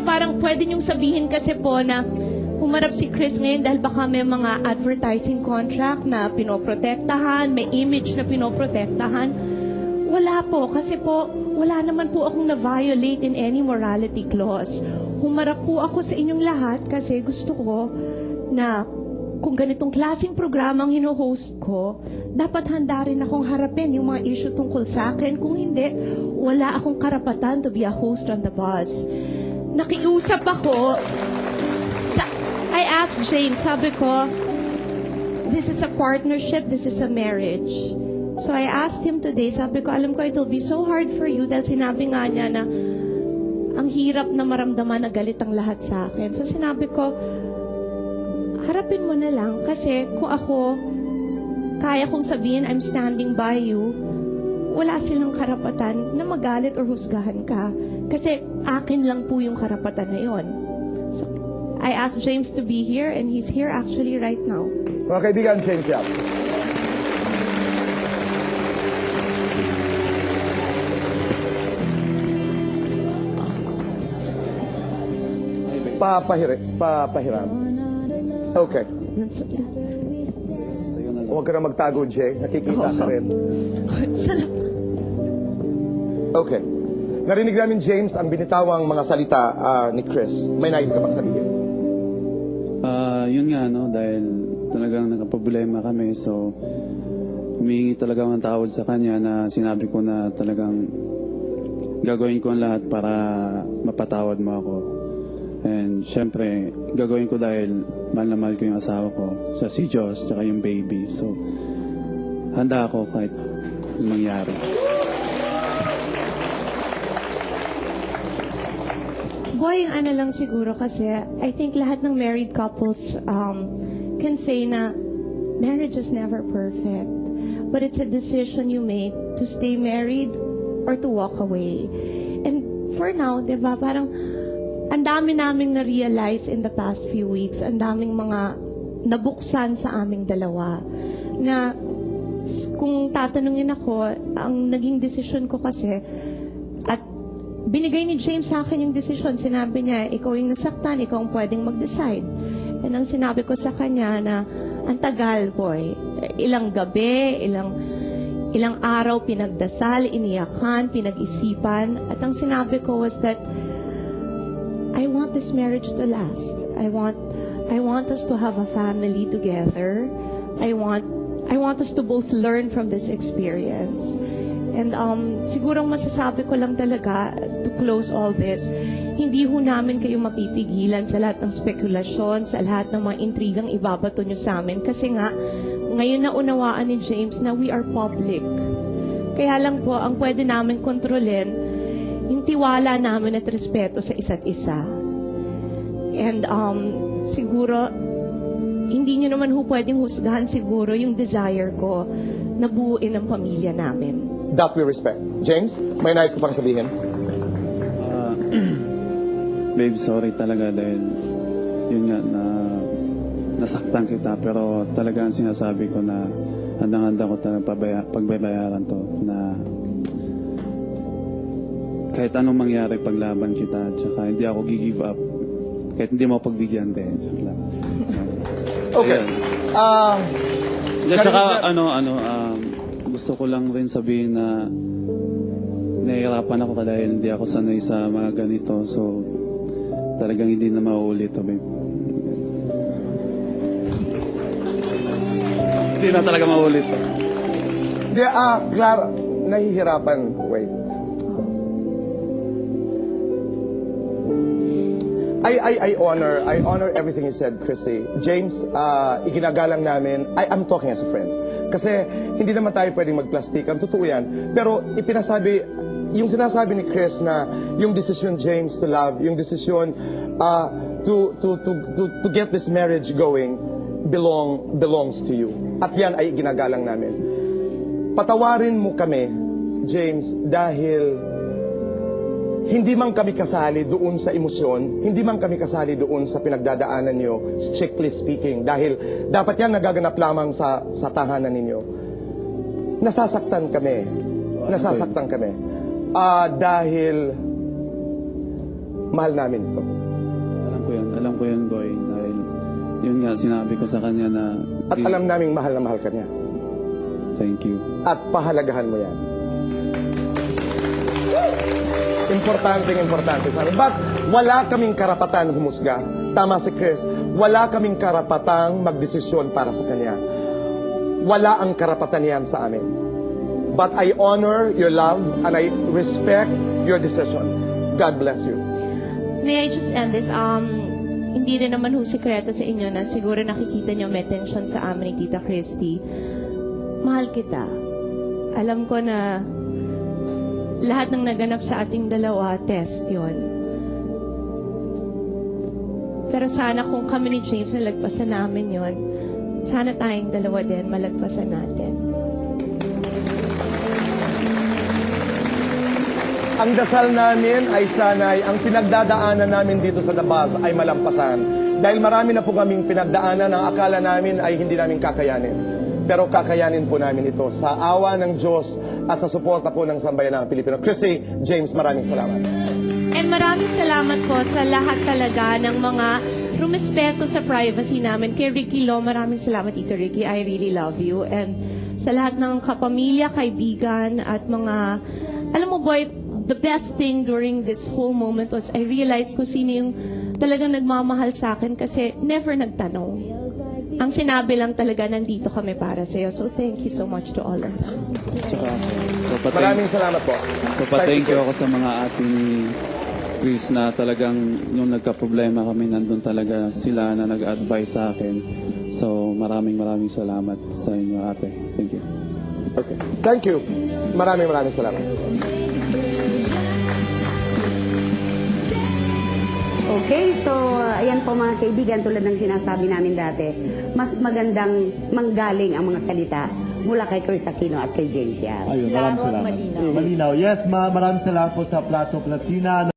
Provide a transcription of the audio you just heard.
parang pwede niyong sabihin kasi po na humarap si Chris ngayon dahil baka may mga advertising contract na pinoprotektahan, may image na pinoprotektahan. Wala po, kasi po, wala naman po akong na-violate in any morality clause. Humarap po ako sa inyong lahat kasi gusto ko na kung ganitong klaseng programang hino-host ko, dapat handa rin akong harapin yung mga issue tungkol sa akin. Kung hindi, wala akong karapatan to be a host on the bus. Nakiusap ako. I asked James, sabi ko, this is a partnership, this is a marriage. So I asked him today, sabi ko, alam ko it'll be so hard for you dahil sinabi nga niya na ang hirap na maramdaman na galit ang lahat sa akin. So sinabi ko, harapin mo na lang kasi kung ako, kaya kong sabihin, I'm standing by you, wala silang karapatan na magalit or husgahan ka. Kasi akin lang po yung karapatan na yon. So, I asked James to be here and he's here actually right now. Mga kaibigan, James Yap. Papahiram. Okay. Huwag ka na magtago, Jay. Nakikita ka rin. Okay. Narinig namin, James, ang binitawang mga salita ni Chris. May nais ka bang sabihin? Yun nga, no, dahil talagang nagkaproblema kami. So, humingi talaga ng tawad sa kanya na sinabi ko na talagang gagawin ko ang lahat para mapatawad mo ako. And syempre, gagawin ko dahil mahal na mahal ko yung asawa ko, si Diyos, tsaka yung baby. So, handa ako kahit mangyari. Boy, ano lang siguro kasi, I think lahat ng married couples can say na marriage is never perfect. But it's a decision you make to stay married or to walk away. And for now, di ba, parang ang dami naming na-realize in the past few weeks, ang daming mga nabuksan sa aming dalawa. Na kung tatanungin ako, ang naging desisyon ko kasi, at binigay ni James sa akin yung desisyon, sinabi niya, ikaw yung nasaktan, ikaw ang pwedeng mag-decide. And ang sinabi ko sa kanya na, ang tagal, boy, ilang gabi, ilang araw pinagdasal, iniyakan, pinag-isipan, at ang sinabi ko was that, I want this marriage to last. I want us to have a family together. I want us to both learn from this experience. And siguro masasabi ko lang talaga to close all this, hindi ho namin kayo mapipigilan sa lahat ng spekulasyon, sa lahat ng mga intrigang ibabato nyo sa amin. Kasi nga, ngayon na unawaan ni James na we are public. Kaya lang po, ang pwede namin kontrolin, yung tiwala namin at respeto sa isa't isa. And siguro, hindi nyo naman pwedeng husgahan siguro yung desire ko na buuin ang pamilya namin. That we respect. James, may nais ka pang sabihin? Babe, sorry talaga dahil yun nga, nasaktan kita. Pero talagang sinasabi ko na handang-handa ko talagang pagbabayaran to na kahit anong mangyari paglaban kita, tsaka hindi ako gi-give up. Kahit hindi mo pagbigyan din. Okay. Tsaka gusto ko lang rin sabihin na nahihirapan ako dahil hindi ako sanay sa mga ganito. So, talagang hindi na mauulit to, babe. Hindi na talaga mauulit to. Hindi, Clara, nahihirapan. Wait. I honor everything you said, Chrissy. James, iginagalang namin, I'm talking as a friend. Kasi hindi naman tayo pwedeng magplastik. Ang totoo yan. Pero yung sinasabi ni Chris na yung decision, James, to love, yung decision to get this marriage going belongs to you. At yan ay ginagalang namin. Patawarin mo kami, James, dahil hindi man kami kasali doon sa emosyon, hindi man kami kasali doon sa pinagdadaanan niyo, strictly speaking, dahil dapat yan nagaganap lamang sa tahanan ninyo. Nasasaktan kami. Nasasaktan kami. Dahil mahal namin ito. alam ko yun, Boy. Dahil yun nga, sinabi ko sa kanya na... At alam naming mahal na mahal ka niya. Thank you. At pahalagahan mo yan. Importante sa amin. But wala kaming karapatan humusga. Tama si Chris. Wala kaming karapatang magdesisyon para sa kanya. Wala ang karapatan yan sa amin. But I honor your love and I respect your decision. God bless you. May I just end this? Hindi rin naman ho sikreto sa inyo na siguro nakikita nyo may tension sa amin ni Tita Christy. Mahal kita. Alam ko na lahat ng naganap sa ating dalawa, test yon. Pero sana kung kami ni James nalagpasan namin yon, sana tayong dalawa din malagpasan natin. Ang dasal namin ay sanay ang pinagdadaanan namin dito sa labas ay malampasan. Dahil marami na po kaming pinagdaanan ang akala namin ay hindi namin kakayanin. Pero kakayanin po namin ito sa awa ng Diyos at sa suporta po ng Sambayanang Pilipino. Chrissy, James, maraming salamat. And maraming salamat po sa lahat talaga ng mga rumespeto sa privacy namin. Kay Ricky Lo, maraming salamat, Tito Ricky. I really love you. And sa lahat ng kapamilya, kaibigan, at mga... Alam mo, boy, the best thing during this whole moment was I realized kung sino yung talagang nagmamahal sa akin kasi never nagtanong. Ang sinabi lang talaga, nandito kami para sa'yo. So thank you so much to all of them. Tsaka, Maraming salamat po. thank you ako sa mga ate ni Chris na talagang yung nagka-problema kami, nandun talaga sila na nag-advise sa akin. So maraming salamat sa inyo, ate. Thank you. Okay. Thank you. Maraming salamat. Okay, so ayan po mga kaibigan, tulad ng sinasabi namin dati, mas magandang manggaling ang mga salita mula kay Chris Aquino at kay James yan. Ayun, maraming salamat. Malinaw. Yes, maraming salamat po sa Plato Platina.